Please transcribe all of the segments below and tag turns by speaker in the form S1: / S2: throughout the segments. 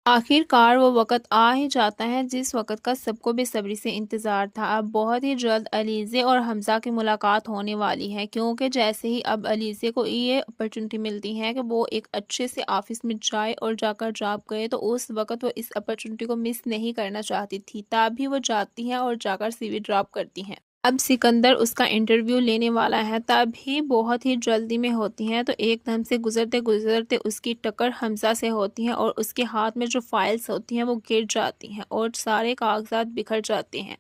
S1: آخر کار وہ وقت آ ہی جاتا ہے جس وقت کا سب کو بے صبری سے انتظار تھا۔ اب بہت ہی جلد علیزے اور حمزہ کی ملاقات ہونے والی ہے، کیونکہ جیسے ہی اب علیزے کو یہ اپرچونٹی ملتی ہے کہ وہ ایک اچھے سے آفس میں جائے اور جا کر جاب کرے، تو اس وقت وہ اس اپرچونٹی کو مس نہیں کرنا چاہتی تھی۔ تبھی وہ جاتی ہیں اور جا کر سی وی ڈراپ کرتی ہیں۔ اب سکندر اس کا انٹرویو لینے والا ہے، تب ہی بہت ہی جلدی میں ہوتی ہیں تو ایک دم سے گزرتے گزرتے اس کی ٹکر حمزہ سے ہوتی ہے اور اس کے ہاتھ میں جو فائلز ہوتی ہیں وہ گر جاتی ہیں اور سارے کاغذات بکھر جاتے ہیں۔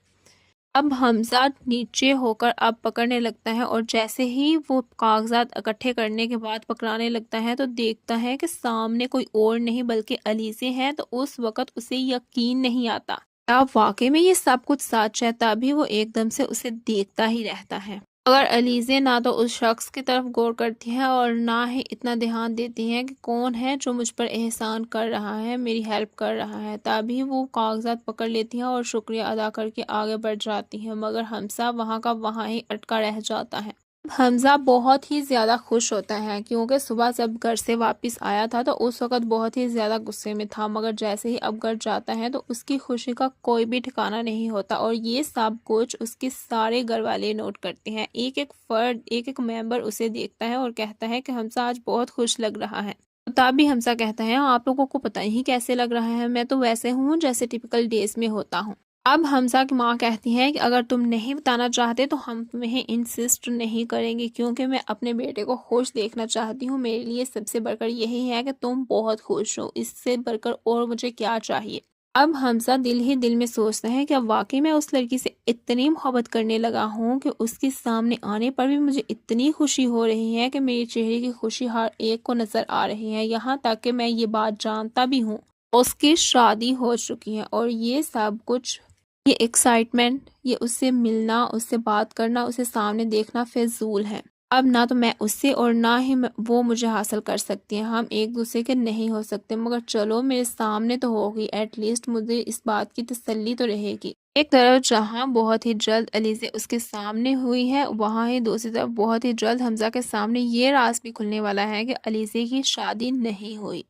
S1: اب حمزہ نیچے ہو کر اب پکڑنے لگتا ہے اور جیسے ہی وہ کاغذات اکٹھے کرنے کے بعد پکڑانے لگتا ہے تو دیکھتا ہے کہ سامنے کوئی اور نہیں بلکہ علیزے ہیں، تو اس وقت اسے یقین نہیں آتا کیا واقعی میں یہ سب کچھ سچ ہے۔ تبھی وہ ایک دم سے اسے دیکھتا ہی رہتا ہے، مگر علیزے نہ تو اس شخص کی طرف غور کرتی ہیں اور نہ ہی اتنا دھیان دیتی ہیں کہ کون ہے جو مجھ پر احسان کر رہا ہے، میری ہیلپ کر رہا ہے۔ تبھی وہ کاغذات پکڑ لیتی ہیں اور شکریہ ادا کر کے آگے بڑھ جاتی ہیں، مگر حمزہ وہاں کا وہاں ہی اٹکا رہ جاتا ہے۔ حمزہ بہت ہی زیادہ خوش ہوتا ہے کیونکہ صبح جب گھر سے واپس آیا تھا تو اس وقت بہت ہی زیادہ غصے میں تھا، مگر جیسے ہی اب گھر جاتا ہے تو اس کی خوشی کا کوئی بھی ٹھکانہ نہیں ہوتا، اور یہ سب کچھ اس کے سارے گھر والے نوٹ کرتے ہیں۔ ایک ایک فرد، ایک ایک ممبر اسے دیکھتا ہے اور کہتا ہے کہ حمزہ آج بہت خوش لگ رہا ہے۔ تبھی حمزہ کہتا ہے آپ لوگوں کو پتہ ہی کیسے لگ رہا ہے، میں تو ویسے ہوں جیسے ٹپیکل ڈیز میں ہوتا ہوں۔ اب حمزہ کی ماں کہتی ہے کہ اگر تم نہیں بتانا چاہتے تو ہم تمہیں انسسٹ نہیں کریں گے، کیونکہ میں اپنے بیٹے کو خوش دیکھنا چاہتی ہوں۔ میرے لیے سب سے بڑھ کر یہی ہے کہ تم بہت خوش ہو، اس سے بڑھ کر اور مجھے کیا چاہیے۔ اب حمزہ دل ہی دل میں سوچتا ہے کہ اب واقعی میں اس لڑکی سے اتنی محبت کرنے لگا ہوں کہ اس کے سامنے آنے پر بھی مجھے اتنی خوشی ہو رہی ہے کہ میرے چہرے کی خوشی ہر ایک کو نظر آ رہی ہے، یہاں تک کہ میں یہ بات جانتا بھی ہوں اس کی شادی ہو چکی ہے، اور یہ سب کچھ، یہ ایکسائٹمنٹ، یہ اس سے ملنا، اس سے بات کرنا، اسے سامنے دیکھنا فضول ہے۔ اب نہ تو میں اس سے اور نہ ہی وہ مجھے حاصل کر سکتی ہیں، ہم ایک دوسرے کے نہیں ہو سکتے، مگر چلو میرے سامنے تو ہوگی، ایٹ لیسٹ مجھے اس بات کی تسلی تو رہے گی۔ ایک طرف جہاں بہت ہی جلد علیزے اس کے سامنے ہوئی ہے، وہاں ہی دوسری طرف بہت ہی جلد حمزہ کے سامنے یہ راز بھی کھلنے والا ہے کہ علیزے کی شادی نہیں ہوئی۔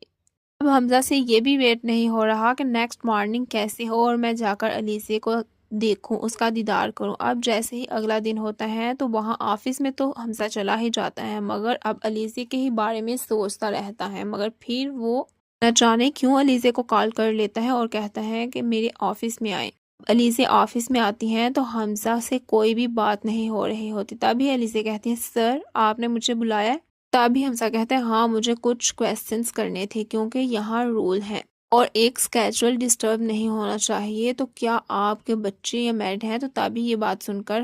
S1: اب حمزہ سے یہ بھی ویٹ نہیں ہو رہا کہ نیکسٹ مارننگ کیسے ہو اور میں جا کر علیزے کو دیکھوں، اس کا دیدار کروں۔ اب جیسے ہی اگلا دن ہوتا ہے تو وہاں آفس میں تو حمزہ چلا ہی جاتا ہے، مگر اب علیزے کے ہی بارے میں سوچتا رہتا ہے، مگر پھر وہ نہ جانے کیوں علیزے کو کال کر لیتا ہے اور کہتا ہے کہ میرے آفس میں آئے۔ علیزے آفس میں آتی ہیں تو حمزہ سے کوئی بھی بات نہیں ہو رہی ہوتی، تبھی علیزے کہتی ہیں سر آپ نے مجھے بلایا ہے؟ تبھی حمزہ کہتے ہیں ہاں مجھے کچھ کویسچنس کرنے تھے، کیونکہ یہاں رول ہے اور ایک اسکیجول ڈسٹرب نہیں ہونا چاہیے، تو کیا آپ کے بچے یا میرڈ ہیں؟ تو تبھی یہ بات سن کر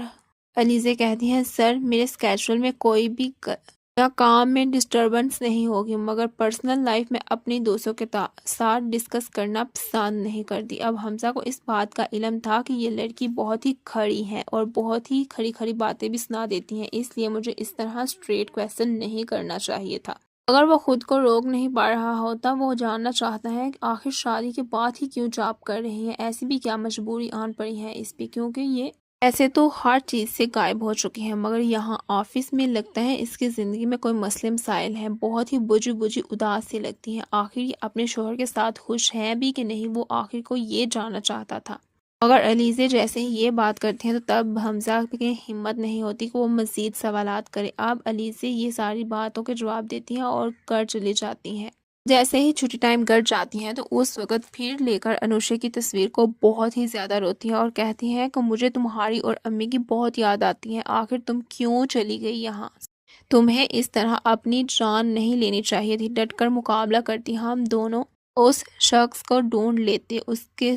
S1: علیزے کہتی ہیں سر میرے اسکیجول میں کوئی بھی یا کام میں ڈسٹربنس نہیں ہوگی، مگر پرسنل لائف میں اپنی دوستوں کے ساتھ ڈسکس کرنا پسند نہیں کرتی۔ اب حمزہ کو اس بات کا علم تھا کہ یہ لڑکی بہت ہی کھڑی ہے اور بہت ہی کھڑی کھڑی باتیں بھی سنا دیتی ہیں، اس لیے مجھے اس طرح اسٹریٹ کویسچن نہیں کرنا چاہیے تھا۔ اگر وہ خود کو روک نہیں پا رہا ہوتا، وہ جاننا چاہتا ہے کہ آخر شادی کے بعد ہی کیوں جاب کر رہی ہے، ایسی بھی کیا مجبوری آن پڑی ہے اس پہ، کیونکہ یہ ایسے تو ہر چیز سے غائب ہو چکی ہے، مگر یہاں آفس میں لگتا ہے اس کی زندگی میں کوئی مسئلے مسائل ہیں، بہت ہی بجھی بجھی اداس سی لگتی ہے۔ آخر یہ اپنے شوہر کے ساتھ خوش ہے بھی کہ نہیں، وہ آخر کو یہ جاننا چاہتا تھا، مگر علیزے جیسے ہی یہ بات کرتے ہیں تو تب حمزہ کی ہمت نہیں ہوتی کہ وہ مزید سوالات کرے۔ اب علیزے یہ ساری باتوں کے جواب دیتی ہیں اور گھر چلی جاتی ہیں۔ جیسے ہی چھٹی ٹائم گھر جاتی ہیں تو اس وقت پھر لے کر انوشے کی تصویر کو بہت ہی زیادہ روتی ہے اور کہتی ہیں کہ مجھے تمہاری اور امی کی بہت یاد آتی ہے، آخر تم کیوں چلی گئی یہاں، تمہیں اس طرح اپنی جان نہیں لینی چاہیے تھی۔ ڈٹ کر مقابلہ کرتی ہم دونوں اس شخص کو ڈھونڈ لیتے، اس کے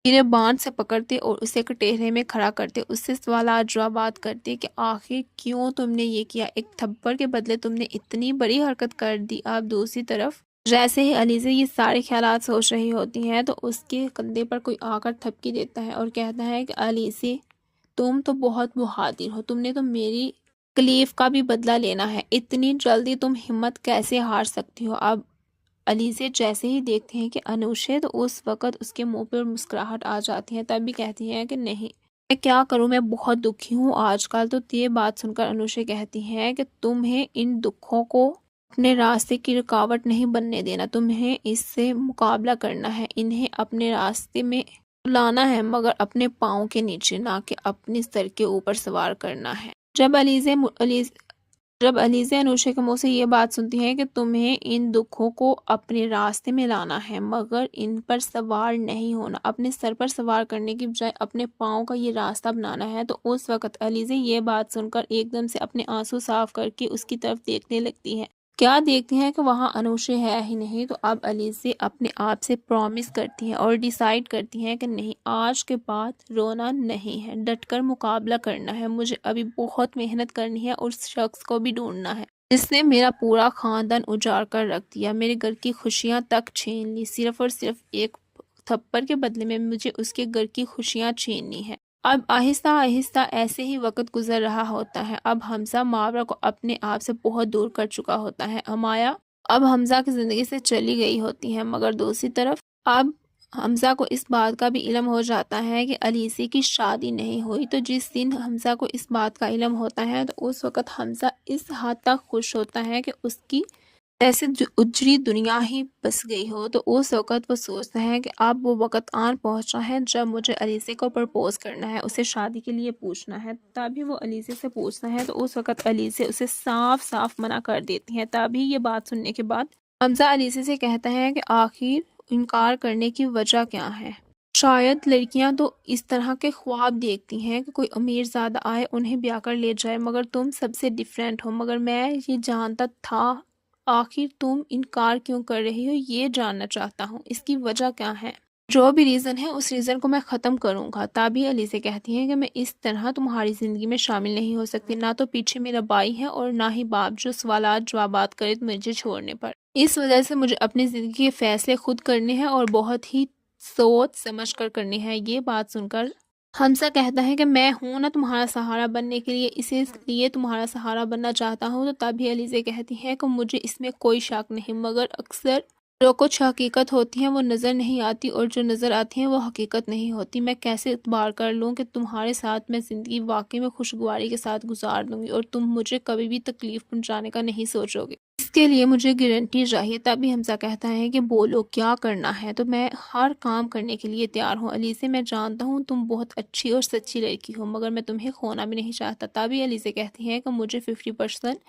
S1: گریبان سے پکڑتے اور اسے کٹہرے میں کھڑا کرتے، اس سے سوالات جوابات کرتے کہ آخر کیوں تم نے یہ کیا، ایک تھپڑ کے بدلے تم نے اتنی بڑی حرکت کر دی۔ اب دوسری طرف جیسے ہی علیزہ یہ سارے خیالات سوچ رہی ہوتی ہیں تو اس کے کندھے پر کوئی آ کر تھپکی دیتا ہے اور کہتا ہے کہ علیزہ تم تو بہت بہادر ہو، تم نے تو میری تکلیف کا بھی بدلہ لینا ہے، اتنی جلدی تم ہمت کیسے ہار سکتی ہو۔ اب علیزہ جیسے ہی دیکھتے ہیں کہ انوشے، تو اس وقت اس کے منہ پر مسکراہٹ آ جاتی ہے، تب بھی کہتی ہیں کہ نہیں میں کیا کروں، میں بہت دکھی ہوں آج کل۔ تو یہ بات سن کر انوشے کہتی ہیں کہ تمہیں ان دکھوں کو اپنے راستے کی رکاوٹ نہیں بننے دینا، تمہیں اس سے مقابلہ کرنا ہے، انہیں اپنے راستے میں لانا ہے مگر اپنے پاؤں کے نیچے، نہ کہ اپنے سر کے اوپر سوار کرنا ہے۔ جب علیزہ انوشا کے منہ سے یہ بات سنتی ہے کہ تمہیں ان دکھوں کو اپنے راستے میں لانا ہے مگر ان پر سوار نہیں ہونا، اپنے سر پر سوار کرنے کی بجائے اپنے پاؤں کا یہ راستہ بنانا ہے، تو اس وقت علیزہ یہ بات سن کر ایک دم سے اپنے آنسو صاف کر کے اس کی طرف دیکھنے لگتی ہے۔ کیا دیکھتی ہیں کہ وہاں انوشا ہے ہی نہیں، تو اب علیزہ اپنے آپ سے پرومس کرتی ہیں اور ڈیسائیڈ کرتی ہیں کہ نہیں، آج کے بعد رونا نہیں ہے، ڈٹ کر مقابلہ کرنا ہے، مجھے ابھی بہت محنت کرنی ہے اور اس شخص کو بھی ڈھونڈنا ہے جس نے میرا پورا خاندان اجاڑ کر رکھ دیا، میرے گھر کی خوشیاں تک چھین لی، صرف اور صرف ایک تھپڑ کے بدلے میں مجھے اس کے گھر کی خوشیاں چھیننی ہے۔ اب آہستہ آہستہ ایسے ہی وقت گزر رہا ہوتا ہے، اب حمزہ ماورا کو اپنے آپ سے بہت دور کر چکا ہوتا ہے، امایا اب حمزہ کی زندگی سے چلی گئی ہوتی ہے، مگر دوسری طرف اب حمزہ کو اس بات کا بھی علم ہو جاتا ہے کہ علیزہ کی شادی نہیں ہوئی، تو جس دن حمزہ کو اس بات کا علم ہوتا ہے تو اس وقت حمزہ اس حد تک خوش ہوتا ہے کہ اس کی ایسے اجری دنیا ہی بس گئی ہو، تو اس وقت وہ سوچتا ہے کہ اب وہ وقت آن پہنچا ہے جب مجھے علیزہ کو پرپوز کرنا ہے، اسے شادی کے لیے پوچھنا ہے۔ تبھی وہ علیزہ سے پوچھتا ہے تو اس وقت علیزہ اسے صاف صاف منع کر دیتی ہے۔ تبھی یہ بات سننے کے بعد حمزہ علیزہ سے کہتا ہے کہ آخر انکار کرنے کی وجہ کیا ہے؟ شاید لڑکیاں تو اس طرح کے خواب دیکھتی ہیں کہ کوئی امیر زادہ آئے انہیں بیاہ کر لے جائے، مگر تم سب سے ڈیفرنٹ ہو، مگر میں یہ جانتا تھا، آخر تم انکار کیوں کر رہی ہو یہ جاننا چاہتا ہوں، اس کی وجہ کیا ہے؟ جو بھی ریزن ہے اس ریزن کو میں ختم کروں گا۔ تبھی علیزہ کہتی ہے کہ میں اس طرح تمہاری زندگی میں شامل نہیں ہو سکتی، نہ تو پیچھے میرا بھائی ہے اور نہ ہی باپ جو سوالات جوابات کرے مجھے چھوڑنے پر، اس وجہ سے مجھے اپنی زندگی کے فیصلے خود کرنے ہیں اور بہت ہی سوچ سمجھ کر کرنے ہیں۔ یہ بات سن کر حمزہ کہتا ہے کہ میں ہوں نا تمہارا سہارا بننے کے لیے، اسی لیے تمہارا سہارا بننا چاہتا ہوں۔ تو تبھی علیزہ کہتی ہے کہ مجھے اس میں کوئی شک نہیں، مگر اکثر جو کچھ حقیقت ہوتی ہیں وہ نظر نہیں آتی اور جو نظر آتی ہیں وہ حقیقت نہیں ہوتی، میں کیسے اعتبار کر لوں کہ تمہارے ساتھ میں زندگی واقعی میں خوشگواری کے ساتھ گزار دوں گی اور تم مجھے کبھی بھی تکلیف پہنچانے کا نہیں سوچو گے، اس کے لیے مجھے گارنٹی چاہیے۔ تبھی حمزہ کہتا ہے کہ بولو کیا کرنا ہے، تو میں ہر کام کرنے کے لیے تیار ہوں علیزہ، میں جانتا ہوں تم بہت اچھی اور سچی لڑکی ہو مگر میں تمہیں کھونا بھی نہیں چاہتا۔ تبھی علیزہ کہتی ہے کہ مجھے 50%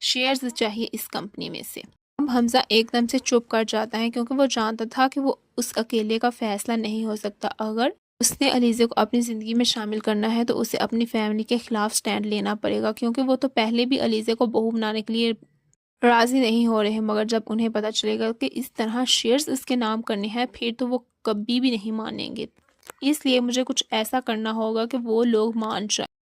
S1: شیئرز چاہیے اس کمپنی میں سے۔ اب حمزہ ایک دم سے چپ کر جاتا ہے کیونکہ وہ جانتا تھا کہ وہ اس اکیلے کا فیصلہ نہیں ہو سکتا، اگر اس نے علیزہ کو اپنی زندگی میں شامل کرنا ہے تو اسے اپنی فیملی کے خلاف سٹینڈ لینا پڑے گا، کیونکہ وہ تو پہلے بھی علیزہ کو بہو بنانے کے لیے راضی نہیں ہو رہے، مگر جب انہیں پتہ چلے گا کہ اس طرح شیئرز اس کے نام کرنے ہیں پھر تو وہ کبھی بھی نہیں مانیں گے، اس لیے مجھے کچھ ایسا کرنا ہوگا کہ وہ لوگ مان جائیں۔